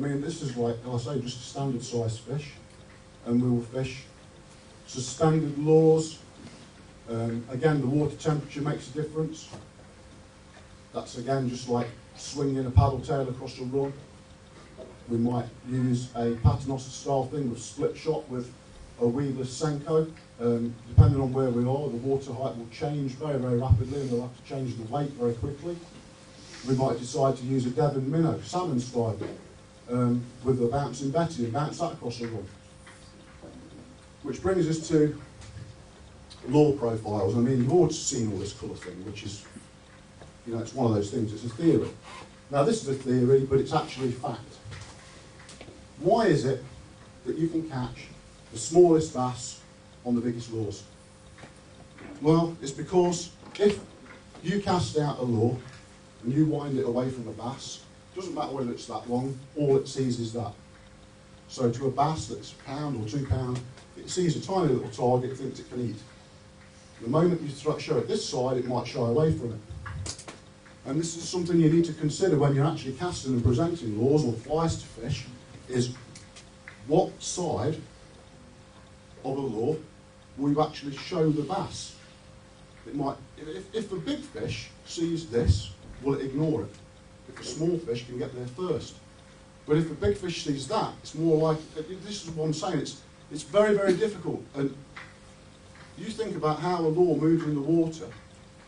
mean, this is like I say, just a standard size fish, and we will fish. So standard lures. Again, the water temperature makes a difference. That's again just like swinging a paddle tail across a run. We might use a paternoster style thing with split shot with a weedless Senko. Depending on where we are, the water height will change very, very rapidly, and we'll have to change the weight very quickly. We might decide to use a Devon minnow, salmon style, with a bouncing Betty and bounce that across a run. Which brings us to lure profiles. I mean, you've all seen all this colour thing, which is, you know, it's one of those things, it's a theory. Now this is a theory, but it's actually fact. Why is it that you can catch the smallest bass on the biggest lures? Well, it's because if you cast out a lure and you wind it away from a bass, it doesn't matter whether it's that long, all it sees is that. So to a bass that's a pound or 2 pounds, it sees a tiny little target it thinks it can eat. The moment you show it this side, it might shy away from it. And this is something you need to consider when you're actually casting and presenting lures or flies to fish, is what side of a lure will you actually show the bass? It might, if a big fish sees this, will it ignore it? If a small fish can get there first. But if a big fish sees that, it's more like, this is what I'm saying, it's very, very difficult. And you think about how a lure moves in the water,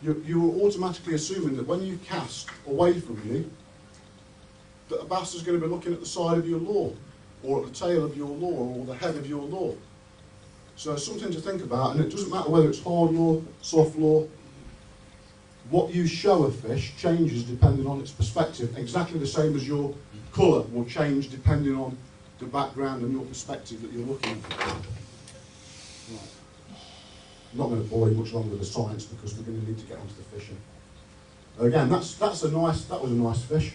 you're automatically assuming that when you cast away from you, that a bass is going to be looking at the side of your lure, or at the tail of your lure, or the head of your lure. So it's something to think about, and it doesn't matter whether it's hard lure, soft lure. What you show a fish changes depending on its perspective, exactly the same as your colour will change depending on the background and your perspective that you're looking at. Right. I'm not going to bore you much longer with the science because we're going to need to get onto the fishing. Again, that was a nice fish.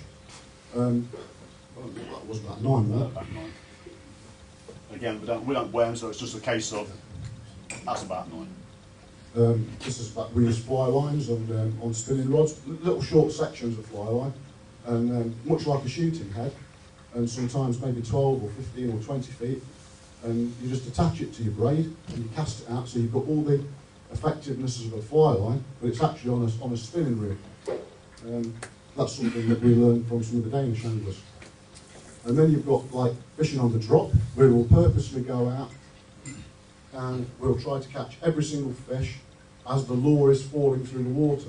That was about 9 there. About 9. Again, we don't weigh them, so it's just a case of that's about 9. This is we use fly lines on spinning rods, little short sections of fly line, and much like a shooting head, and sometimes maybe 12 or 15 or 20 feet, and you just attach it to your braid and you cast it out, so you've got all the effectiveness of a fly line, but it's actually on a spinning reel. That's something that we learned from some of the Danish anglers. And then you've got like fishing on the drop, where we'll purposely go out and we'll try to catch every single fish as the lure is falling through the water.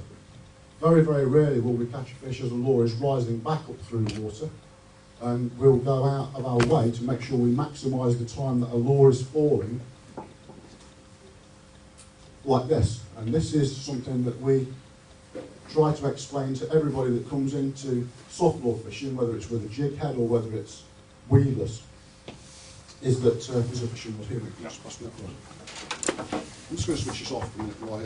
Very, very rarely will we catch a fish as the lure is rising back up through the water, and we'll go out of our way to make sure we maximise the time that a lure is falling like this. And this is something that we try to explain to everybody that comes into soft lure fishing, whether it's with a jig head or whether it's weedless, is that there's a fishing rod here. I'm just going to switch this off a minute while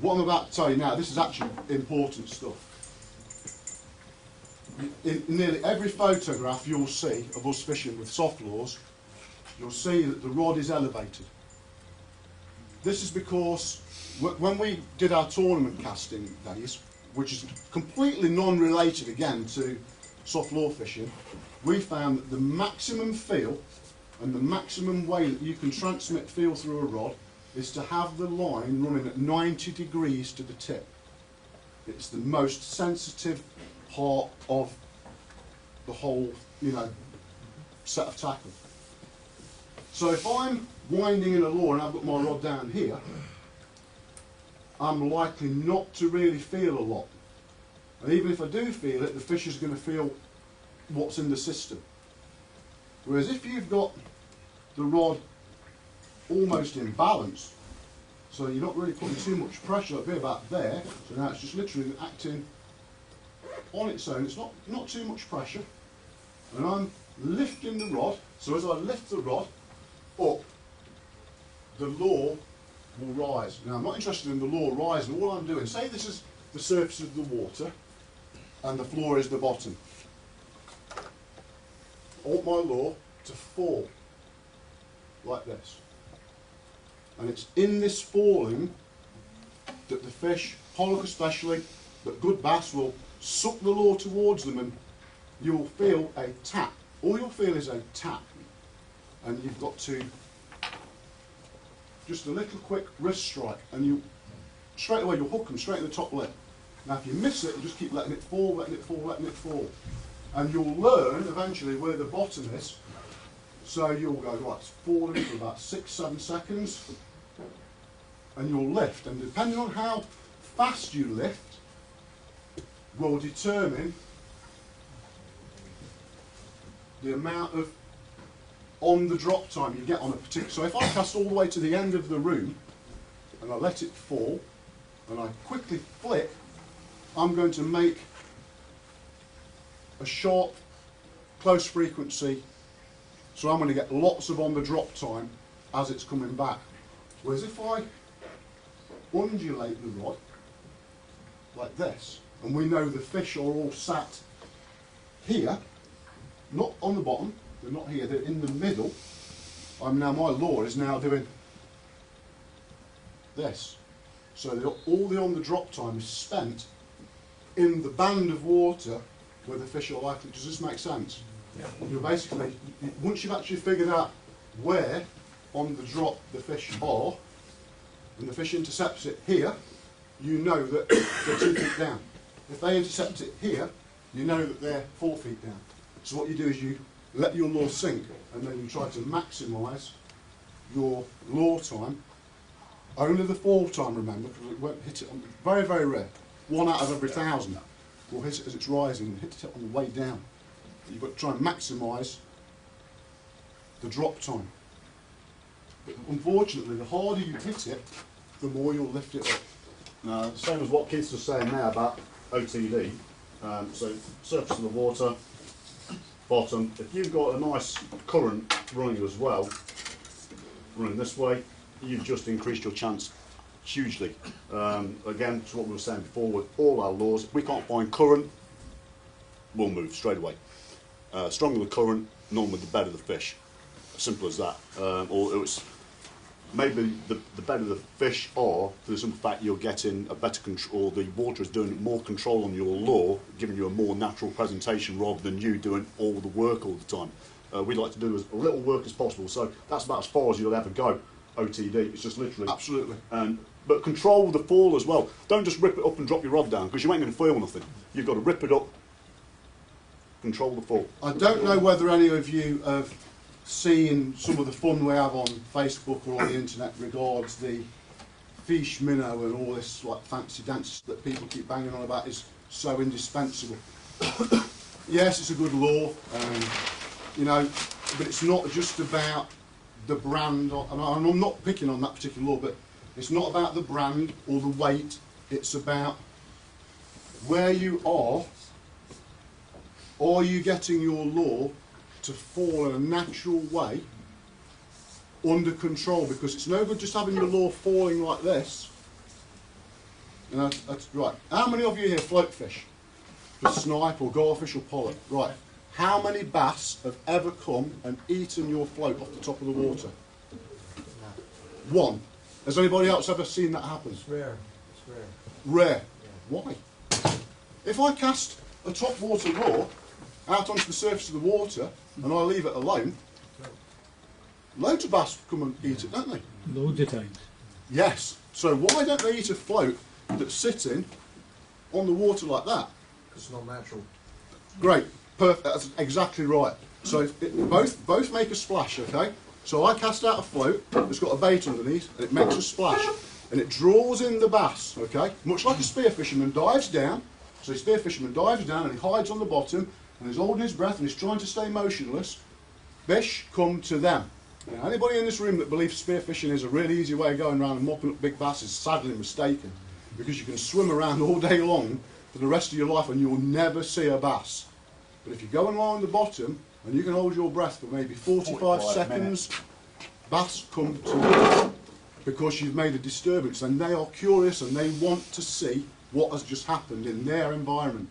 what I'm about to tell you now, this is actually important stuff. In nearly every photograph you'll see of us fishing with soft lures, you'll see that the rod is elevated. This is because when we did our tournament casting days, which is completely non-related again to soft lure fishing, we found that the maximum feel and the maximum way that you can transmit feel through a rod is to have the line running at 90 degrees to the tip. It's the most sensitive part of the whole, set of tackle. So if I'm winding in a lure and I've got my rod down here, I'm likely not to really feel a lot. And even if I do feel it, the fish is going to feel what's in the system. Whereas if you've got the rod almost in balance, so you're not really putting too much pressure up here about there, so now it's just literally acting on its own, it's not too much pressure, and I'm lifting the rod, so as I lift the rod up, the lure will rise. Now I'm not interested in the lure rising, all I'm doing, say this is the surface of the water and the floor is the bottom. I want my lure to fall like this. And it's in this falling that the fish, pollock especially, but good bass will suck the lure towards them, and you'll feel a tap. All you'll feel is a tap. And you've got to, just a little quick wrist strike, and you, straight away you'll hook them straight in the top lip. Now if you miss it, you just keep letting it fall, letting it fall, letting it fall. And you'll learn eventually where the bottom is. So you'll go, right, it's falling for about 6-7 seconds, and you'll lift. And depending on how fast you lift, will determine the amount of on the drop time you get on a particular. So if I cast all the way to the end of the room, and I let it fall, and I quickly flick, I'm going to make a sharp, close frequency, so I'm going to get lots of on the drop time as it's coming back. Whereas if I undulate the rod like this, and we know the fish are all sat here, not on the bottom, they're not here, they're in the middle. My lure is now doing this. So all the on the drop time is spent in the band of water where the fish are likely. Does this make sense? Yeah. You're basically, once you've actually figured out where on the drop the fish are, and the fish intercepts it here, you know that they're 2 feet down. If they intercept it here, you know that they're 4 feet down. So what you do is you let your lure sink, and then you try to maximise your lure time. Only the fall time, remember, because it won't hit it on, very, very rare. 1 out of every 1,000 will hit it as it's rising and hit it on the way down. You've got to try and maximise the drop time. But unfortunately, the harder you hit it, the more you'll lift it up. Now, same as what Keith's just saying now about OTD. So surface of the water, bottom. If you've got a nice current running as well, running this way, you've just increased your chance hugely. Again, to what we were saying before with all our lures, if we can't find current, we'll move straight away. Stronger the current, normally the better the fish. Simple as that. Or it's maybe the better the fish are, for the simple fact you're getting a better control, the water is doing more control on your lure, giving you a more natural presentation rather than you doing all the work all the time. We like to do as little work as possible, so that's about as far as you'll ever go. OTD, it's just literally. Absolutely. But control the fall as well. Don't just rip it up and drop your rod down, because you ain't going to feel nothing. You've got to rip it up, control the fall. I don't know whether any of you have seen some of the fun we have on Facebook or on the internet regards the fish minnow and all this like fancy dance that people keep banging on about is so indispensable. Yes, it's a good lure, you know, but it's not just about the brand, and I'm not picking on that particular lure, but it's not about the brand or the weight, it's about where you are. Are you getting your lure to fall in a natural way, under control? Because it's no good just having your lure falling like this. You know, that's right. How many of you here float fish? Just snipe or garfish or pollock? Right. How many bass have ever come and eaten your float off the top of the water? One. Has anybody else ever seen that happen? It's rare. It's rare. Rare. Yeah. Why? If I cast a top water lure out onto the surface of the water and I leave it alone, loads of bass come and eat it, don't they? Loads of times. Yes. So why don't they eat a float that's sitting on the water like that? Because it's not natural. Great. Perfect. That's exactly right. So both make a splash, okay? So I cast out a float that's got a bait underneath and it makes a splash and it draws in the bass, okay? Much like a spear fisherman dives down. So the spear fisherman dives down and he hides on the bottom and he's holding his breath and he's trying to stay motionless. Fish come to them. Now, anybody in this room that believes spear fishing is a really easy way of going around and mopping up big bass is sadly mistaken, because you can swim around all day long for the rest of your life and you'll never see a bass. But if you're going along the bottom and you can hold your breath for maybe 45 seconds, bass come to you because you've made a disturbance, and they are curious and they want to see what has just happened in their environment.